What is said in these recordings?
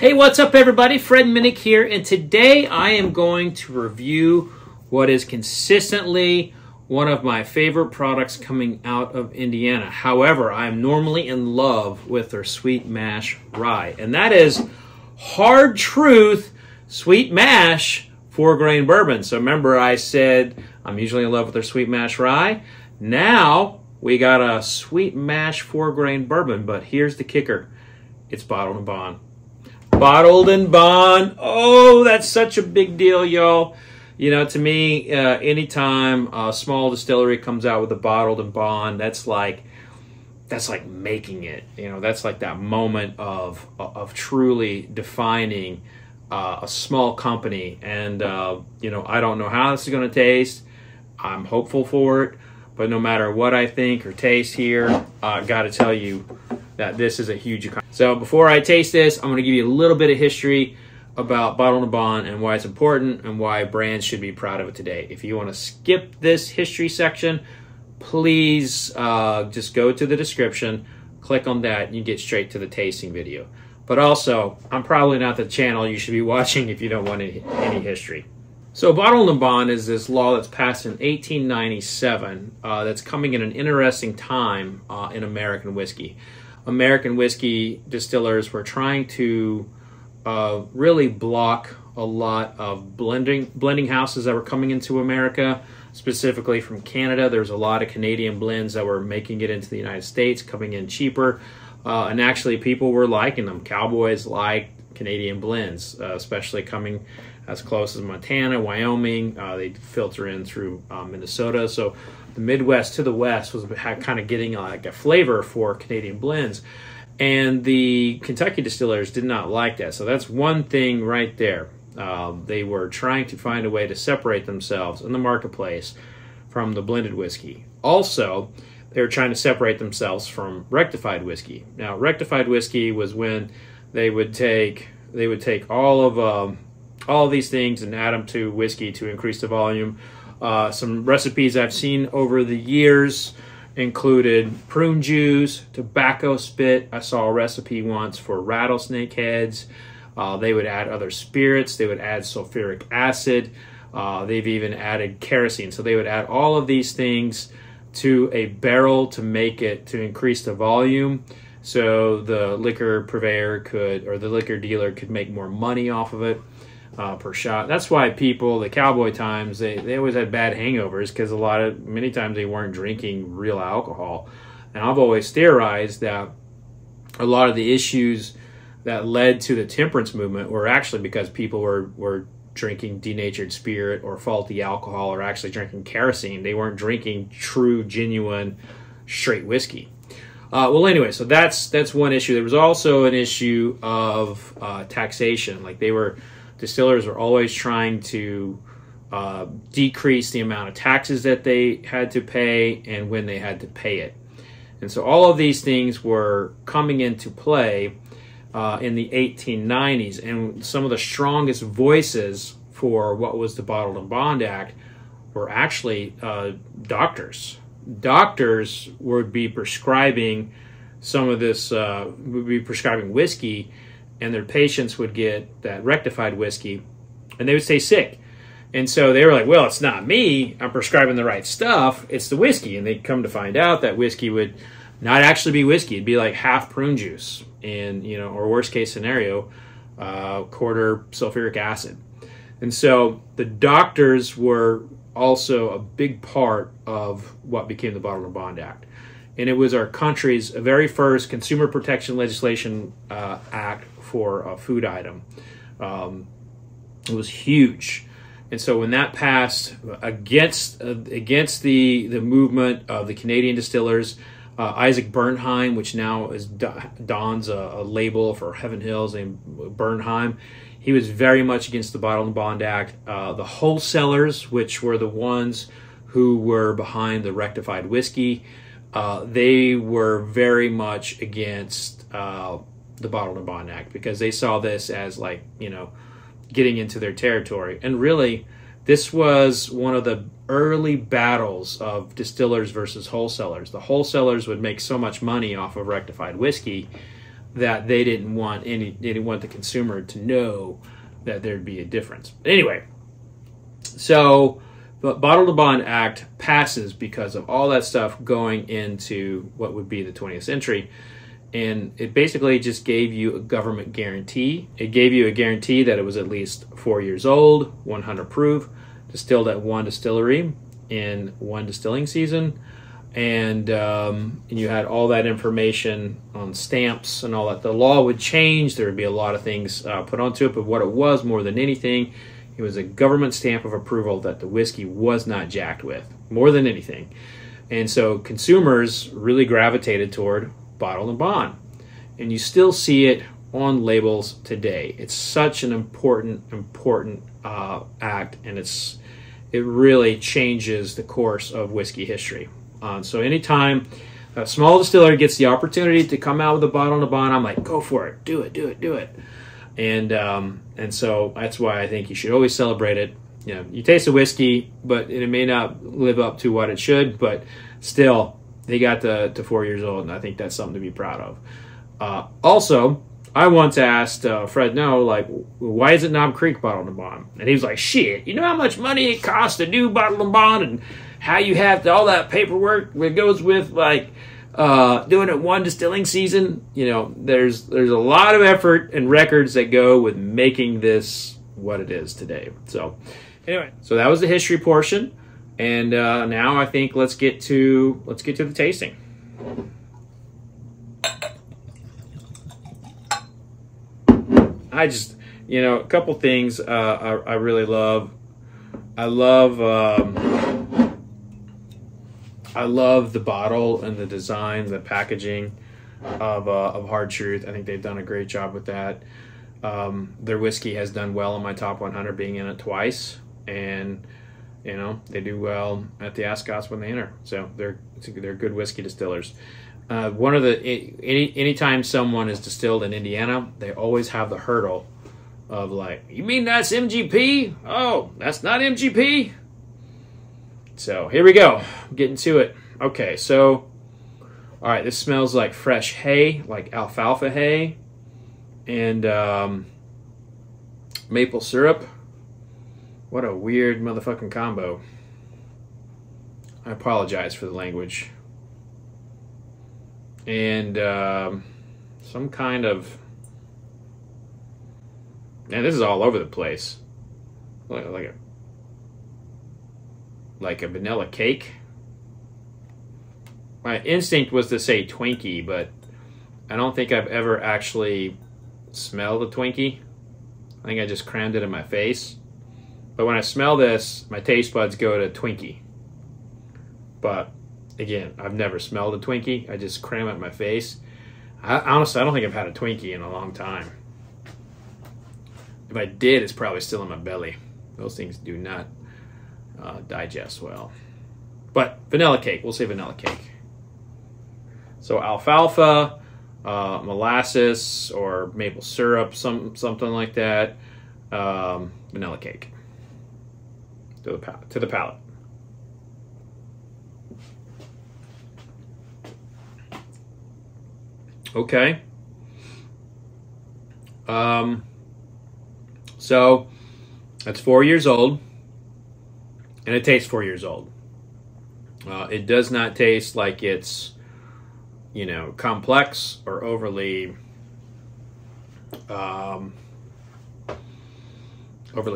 Hey, what's up everybody? Fred Minnick here, and today I am going to review what is consistently one of my favorite products coming out of Indiana. However, I'm normally in love with their Sweet Mash Rye, and that is Hard Truth Sweet Mash 4-grain bourbon. So remember I said I'm usually in love with their Sweet Mash Rye. Now we got a Sweet Mash 4-grain bourbon, but here's the kicker. It's bottled and bond. Bottled and bond. Oh, that's such a big deal, y'all. You know, to me, anytime a small distillery comes out with a bottled and bond, that's like making it. You know, that's like that moment of truly defining a small company. And you know, I don't know how this is going to taste. I'm hopeful for it, but no matter what I think or taste here, I got to tell you that this is a huge accomplishment. So before I taste this, I'm going to give you a little bit of history about Bottled and Bond and why it's important and why brands should be proud of it today. If you want to skip this history section, please just go to the description, click on that, and you get straight to the tasting video. But also, I'm probably not the channel you should be watching if you don't want any history. So Bottled and Bond is this law that's passed in 1897 that's coming in an interesting time in American whiskey. American whiskey distillers were trying to really block a lot of blending houses that were coming into America, specifically from Canada. There's a lot of Canadian blends that were making it into the United States, coming in cheaper, and actually people were liking them. Cowboys liked Canadian blends, especially coming as close as Montana, Wyoming. They filter in through Minnesota. So the Midwest to the West was kind of getting like a flavor for Canadian blends. And the Kentucky distillers did not like that. So that's one thing right there. They were trying to find a way to separate themselves in the marketplace from the blended whiskey. Also, they were trying to separate themselves from rectified whiskey. Now, rectified whiskey was when they would take all of these things and add them to whiskey to increase the volume. Some recipes I've seen over the years included prune juice, tobacco spit. I saw a recipe once for rattlesnake heads. They would add other spirits. They would add sulfuric acid. They've even added kerosene. So they would add all of these things to a barrel to increase the volume, so the liquor purveyor or the liquor dealer could make more money off of it per shot. That's why people, the cowboy times, they always had bad hangovers, because many times they weren't drinking real alcohol. And I've always theorized that a lot of the issues that led to the temperance movement were actually because people were drinking denatured spirit or faulty alcohol, or actually drinking kerosene. They weren't drinking true, genuine, straight whiskey. Well, anyway, so that's one issue. There was also an issue of taxation. Like distillers were always trying to decrease the amount of taxes that they had to pay and when they had to pay it. And so all of these things were coming into play in the 1890s. And some of the strongest voices for what was the Bottled and Bond Act were actually doctors. Doctors would be prescribing some of this, would be prescribing whiskey, and their patients would get that rectified whiskey, and they would stay sick. And so they were like, well, it's not me. I'm prescribing the right stuff. It's the whiskey. And they'd come to find out that whiskey would not actually be whiskey. It'd be like half prune juice, and or worst case scenario, quarter sulfuric acid. And so the doctors were also a big part of what became the Bottled and Bond Act. And it was our country's very first consumer protection legislation act for a food item. It was huge. And so when that passed against the movement of the Canadian distillers, Isaac Bernheim, which now dons a label for Heaven Hills named Bernheim, he was very much against the Bottled and Bond Act. The wholesalers, which were the ones who were behind the rectified whiskey, they were very much against the Bottled and Bond Act, because they saw this as getting into their territory. And really, this was one of the early battles of distillers versus wholesalers. The wholesalers would make so much money off of rectified whiskey that they didn't want the consumer to know that there'd be a difference. But anyway, so the Bottle to Bond Act passes because of all that stuff going into what would be the 20th century. And it basically just gave you a government guarantee. It gave you a guarantee that it was at least 4 years old, 100 proof, distilled at one distillery in one distilling season. And you had all that information on stamps and all that. The law would change. There would be a lot of things put onto it. But what it was more than anything, it was a government stamp of approval that the whiskey was not jacked with, more than anything. And so consumers really gravitated toward Bottle and Bond. And you still see it on labels today. It's such an important act, and it really changes the course of whiskey history. So anytime a small distiller gets the opportunity to come out with a Bottle and Bond, I'm like, go for it, do it. And so that's why I think you should always celebrate it. You know, you taste a whiskey, but it may not live up to what it should, but still, they got to 4 years old, and I think that's something to be proud of. Also, I once asked Fred No, like, why is it Knob Creek Bottle and Bond? And he was like, shit, you know how much money it costs to do Bottle and Bond, and how you have all that paperwork that goes with, like, doing it one distilling season? You know, there's a lot of effort and records that go with making this what it is today. So, anyway, so that was the history portion. And now I think let's get to the tasting. I just, you know, a couple things I really love. I love the bottle and the design, the packaging of Hard Truth. I think they've done a great job with that. Their whiskey has done well in my top 100, being in it twice, and you know, they do well at the Ascots when they enter. So they're good whiskey distillers. Anytime someone is distilled in Indiana, they always have the hurdle of like, you mean that's MGP? Oh, that's not MGP? So here we go, getting to it. Okay, so, all right, this smells like fresh hay, like alfalfa hay, and maple syrup. What a weird motherfucking combo. I apologize for the language. And some kind of... Man, this is all over the place. Like a vanilla cake. My instinct was to say Twinkie, but I don't think I've ever actually smelled a Twinkie. I think I just crammed it in my face. But when I smell this, my taste buds go to Twinkie. But again, I've never smelled a Twinkie. I just cram it in my face. Honestly, I don't think I've had a Twinkie in a long time. If I did, it's probably still in my belly. Those things do not digest well. But vanilla cake, we'll say vanilla cake. So alfalfa, molasses, or maple syrup, something like that. Vanilla cake. To the palate. Okay. So that's 4 years old, and it tastes 4 years old. It does not taste like it's, you know, complex or overly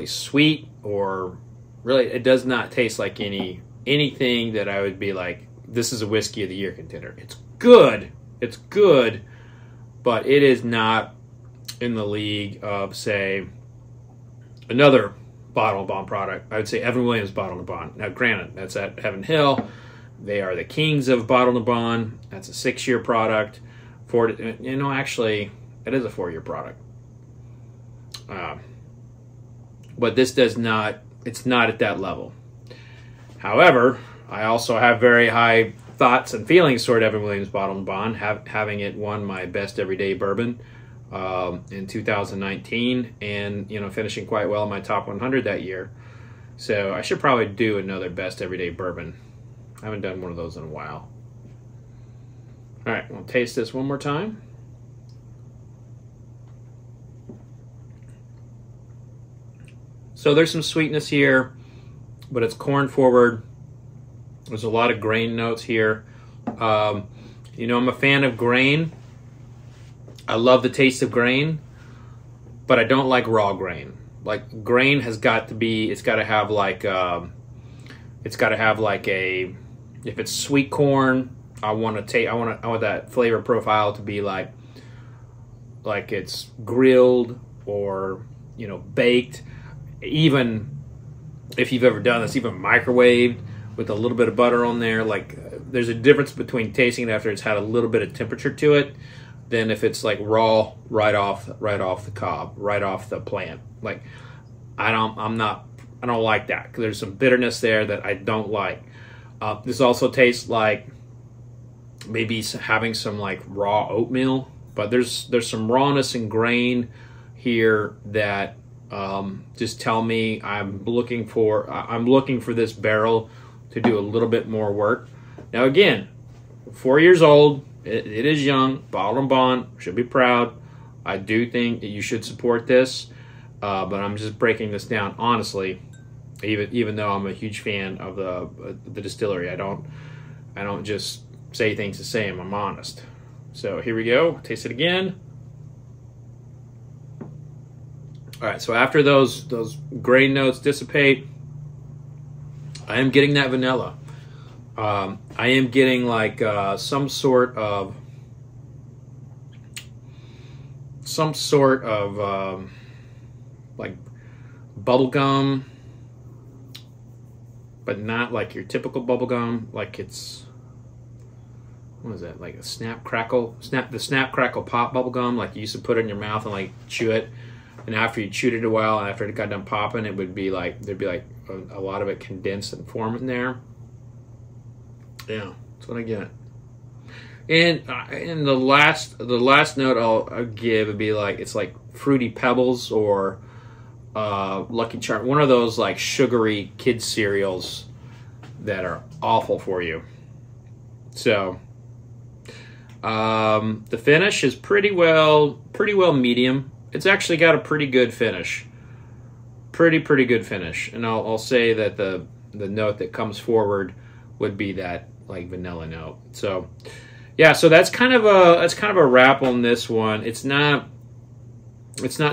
sweet, or really, it does not taste like anything that I would be like, this is a whiskey of the year contender. It's good, but it is not in the league of, say, another Bottle and Bond product. I would say Evan Williams Bottle and Bond. Now, granted, that's at Heaven Hill. They are the kings of Bottle and Bond. That's a 6-year product. You know, actually, it is a 4-year product. But this does not, it's not at that level. However, I also have very high thoughts and feelings toward Evan Williams Bottle and Bond, having it won my best everyday bourbon in 2019, and, you know, finishing quite well in my top 100 that year. So I should probably do another best everyday bourbon. I haven't done one of those in a while. All right, we'll taste this one more time. So there's some sweetness here, but it's corn forward. There's a lot of grain notes here. You know, I'm a fan of grain. I love the taste of grain, but I don't like raw grain. Like, grain has got to be, it's got to have like a, if it's sweet corn, I want that flavor profile to be like it's grilled or, you know, baked. Even if you've ever done this, even microwaved with a little bit of butter on there. Like, there's a difference between tasting it after it's had a little bit of temperature to it than if it's like raw right off the cob, right off the plant. Like, I don't like that, because there's some bitterness there that I don't like. This also tastes like maybe having some like raw oatmeal, but there's some rawness and grain here that just tell me I'm looking for this barrel to do a little bit more work. Now again, 4 years old, it is young. Bottled and Bond should be proud. I do think that you should support this, but I'm just breaking this down honestly. Even though I'm a huge fan of the distillery, I don't just say things to say them. I'm honest. So here we go. Taste it again. All right. So after those grain notes dissipate, I am getting that vanilla. I am getting like some sort of like bubble gum, but not like your typical bubble gum. Like, it's, what is that? Like a snap crackle pop bubble gum. Like, you used to put it in your mouth and like chew it, and after you chewed it a while, and after it got done popping, it would be like there'd be like a lot of it condensed and formed in there. Yeah, that's what I get. And the last note I'll give would be like, it's like Fruity Pebbles or Lucky Charm, one of those like sugary kids cereals that are awful for you. So the finish is pretty well medium. It's actually got a pretty good finish, pretty good finish. And I'll say that the note that comes forward would be that like vanilla note. So yeah, so that's kind of a wrap on this one. It's not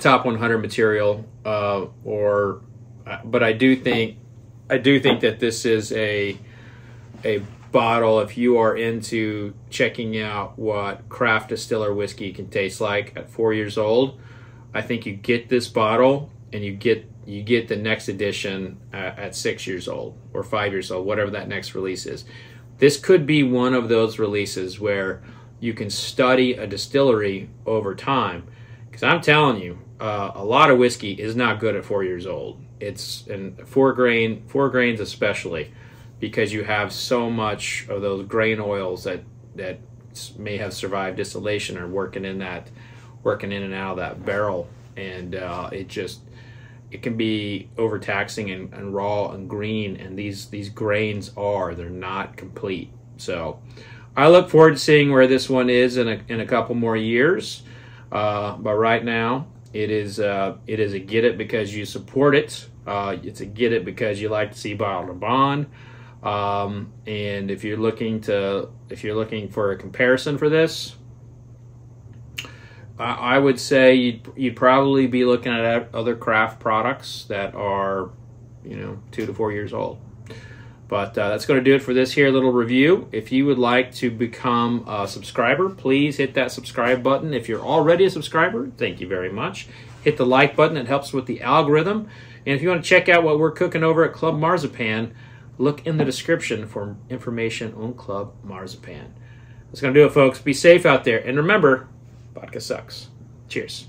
top 100 material, but I do think that this is a bottle. If you are into checking out what craft distiller whiskey can taste like at 4 years old, I think you get this bottle and you get the next edition at 6 years old or 5 years old, whatever that next release is. This could be one of those releases where you can study a distillery over time. Because I'm telling you, a lot of whiskey is not good at 4 years old. It's, and four grains especially, because you have so much of those grain oils that may have survived distillation or working in and out of that barrel, and it can be overtaxing and raw and green, and these grains they're not complete. So I look forward to seeing where this one is in a couple more years. But right now, it is a get it because you support it. It's a get it because you like to see Bottled and Bond. And if you're looking for a comparison for this, I would say you'd probably be looking at other craft products that are, 2 to 4 years old. But that's going to do it for this here little review. If you would like to become a subscriber, please hit that subscribe button. If you're already a subscriber, thank you very much. Hit the like button. It helps with the algorithm. And if you want to check out what we're cooking over at Club Marzipan, look in the description for information on Club Marzipan. That's going to do it, folks. Be safe out there. And remember, vodka sucks. Cheers.